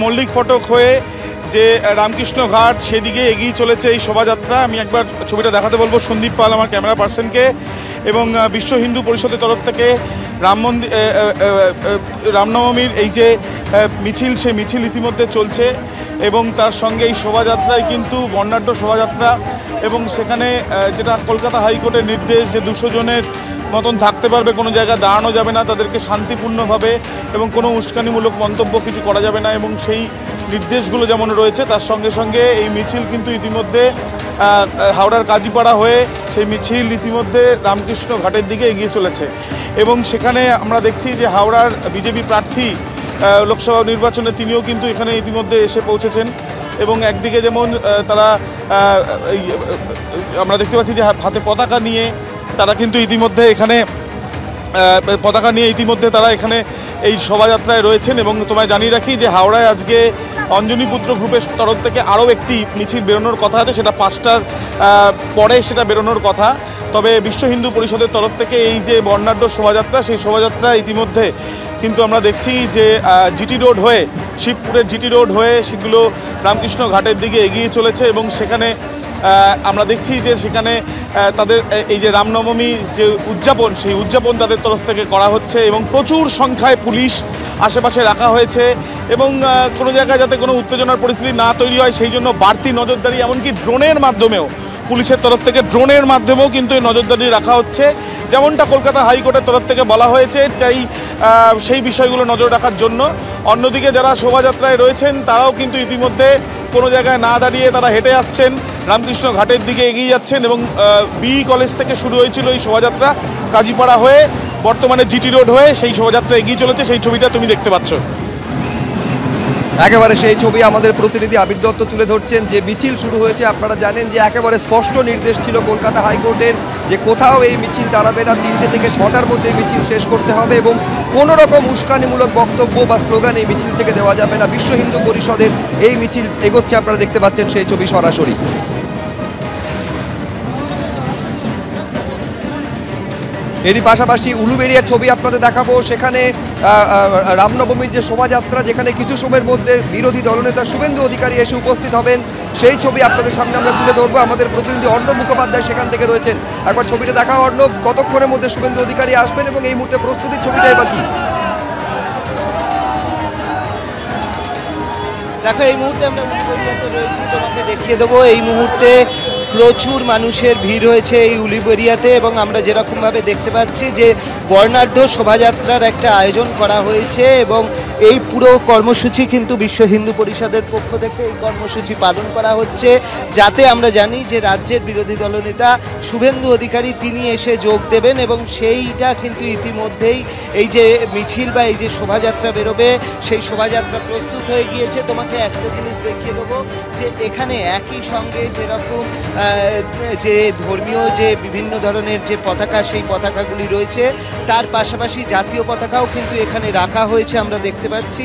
মল্লিক ফটক হয়ে যে রামকৃষ্ণ ঘাট সেদিকে এগিয়ে চলেছে এই শোভাযাত্রা। আমি একবার ছবিটা দেখাতে বলবো সন্দীপ পাল আমার ক্যামেরা পার্সনকে। এবং বিশ্ব হিন্দু পরিষদের তরফ থেকে রামনবমীর এই যে মিছিল, সেই মিছিল ইতিমধ্যে চলছে এবং তার সঙ্গে এই শোভাযাত্রায় কিন্তু বর্ণাঢ্য শোভাযাত্রা। এবং সেখানে যেটা কলকাতা হাইকোর্টের নির্দেশ যে 200 জনের মতন থাকতে পারবে, কোনো জায়গায় দাঁড়ানো যাবে না, তাদেরকে শান্তিপূর্ণভাবে এবং কোনো উস্কানিমূলক মন্তব্য কিছু করা যাবে না, এবং সেই নির্দেশগুলো যেমন রয়েছে তার সঙ্গে সঙ্গে এই মিছিল কিন্তু ইতিমধ্যে হাওড়ার কাজীপাড়া হয়ে সেই মিছিল ইতিমধ্যে রামকৃষ্ণ ঘাটের দিকে এগিয়ে চলেছে। এবং সেখানে আমরা দেখছি যে হাওড়ার বিজেপি প্রার্থী লোকসভা নির্বাচনে তিনিও কিন্তু এখানে ইতিমধ্যে এসে পৌঁছেছেন। এবং একদিকে যেমন তারা আমরা দেখতে পাচ্ছি যে হাতে পতাকা নিয়ে তারা কিন্তু ইতিমধ্যে এখানে তারা এখানে এই শোভাযাত্রায় রয়েছেন। এবং তোমায় জানিয়ে রাখি যে হাওড়ায় আজকে অঞ্জনীপুত্র গ্রুপের তরফ থেকে আরও একটি মিছিল বেরোনোর কথা আছে, সেটা 5টার পরে সেটা বেরোনোর কথা। তবে বিশ্ব হিন্দু পরিষদের তরফ থেকে এই যে বর্ণাঢ্য শোভাযাত্রা, সেই শোভাযাত্রা ইতিমধ্যে কিন্তু আমরা দেখছি যে জিটি রোড হয়ে, শিবপুরের জিটি রোড হয়ে সেগুলো রামকৃষ্ণ ঘাটের দিকে এগিয়ে চলেছে। এবং সেখানে আমরা দেখছি যে সেখানে তাদের এই যে রামনবমী যে উদযাপন, সেই উদযাপন তাদের তরফ থেকে করা হচ্ছে এবং প্রচুর সংখ্যায় পুলিশ আশেপাশে রাখা হয়েছে। এবং কোনো জায়গায় যাতে কোনো উত্তেজনার পরিস্থিতি না তৈরি হয় সেই জন্য বাড়তি নজরদারি, এমনকি ড্রোনের মাধ্যমেও, পুলিশের তরফ থেকে ড্রোনের মাধ্যমেও কিন্তু এই নজরদারি রাখা হচ্ছে, যেমনটা কলকাতা হাইকোর্টের তরফ থেকে বলা হয়েছে। তাই সেই বিষয়গুলো নজর রাখার জন্য অন্যদিকে যারা শোভাযাত্রায় রয়েছেন তারাও কিন্তু ইতিমধ্যে কোনো জায়গায় না দাঁড়িয়ে তারা হেঁটে আসছেন, রামকৃষ্ণ ঘাটের দিকে এগিয়ে যাচ্ছেন। এবং বিই কলেজ থেকে শুরু হয়েছিল এই শোভাযাত্রা, কাজীপাড়া হয়ে বর্তমানে জিটি রোড হয়ে সেই শোভাযাত্রা এগিয়ে চলেছে। সেই ছবিটা তুমি দেখতে পাচ্ছ। একেবারে সেই ছবি আমাদের প্রতিনিধি আবির দত্ত তুলে ধরছেন। যে মিছিল শুরু হয়েছে, আপনারা জানেন যে একেবারে স্পষ্ট নির্দেশ ছিল কলকাতা হাইকোর্টের যে কোথাও এই মিছিল দাঁড়াবে না, 3টে থেকে 6টার মধ্যে এই মিছিল শেষ করতে হবে এবং কোনো রকম উস্কানিমূলক বক্তব্য বা স্লোগান এই মিছিল থেকে দেওয়া যাবে না। বিশ্ব হিন্দু পরিষদের এই মিছিল এগোচ্ছে, আপনারা দেখতে পাচ্ছেন সেই ছবি সরাসরি। এরই পাশাপাশি উলুবেড়িয়ার ছবি আপনাদের দেখাবো। সেখানে রামনবমীর যে শোভাযাত্রা, যেখানে কিছু সময়ের মধ্যে বিরোধী দলনেতা শুভেন্দু অধিকারী এসে উপস্থিত হবেন, সেই ছবি আপনাদের সামনে আমরা তুলে ধরবো। আমাদের প্রতিনিধি অর্ণব মুখোপাধ্যায় সেখান থেকে রয়েছেন। একবার ছবিটা দেখা অর্ণব, কতক্ষণের মধ্যে শুভেন্দু অধিকারী আসবেন এবং এই মুহূর্তে প্রস্তুতির ছবিটাই বা কি? দেখো, এই মুহূর্তে আমরা উলুবেড়িয়াতে রয়েছি, তোমাকে দেখিয়ে দেবো। এই মুহূর্তে প্রচুর মানুষের ভিড় হয়েছে এই উলুবেড়িয়াতে এবং আমরা যেরকমভাবে দেখতে পাচ্ছি যে বর্ণাঢ্য শোভাযাত্রার একটা আয়োজন করা হয়েছে এবং এই পুরো কর্মসূচি কিন্তু বিশ্ব হিন্দু পরিষদের পক্ষ থেকে এই কর্মসূচি পালন করা হচ্ছে, যাতে আমরা জানি যে রাজ্যের বিরোধী দলনেতা শুভেন্দু অধিকারী তিনি এসে যোগ দেবেন। এবং সেইটা কিন্তু ইতিমধ্যেই এই যে মিছিল বা এই যে শোভাযাত্রা বেরোবে, সেই শোভাযাত্রা প্রস্তুত হয়ে গিয়েছে। তোমাকে একটা জিনিস দেখিয়ে দেবো যে এখানে একই সঙ্গে যেরকম যে ধর্মীয় যে বিভিন্ন ধরনের যে পতাকা, সেই পতাকাগুলি রয়েছে, তার পাশাপাশি জাতীয় পতাকাও কিন্তু এখানে রাখা হয়েছে, আমরা দেখতে পাচ্ছি।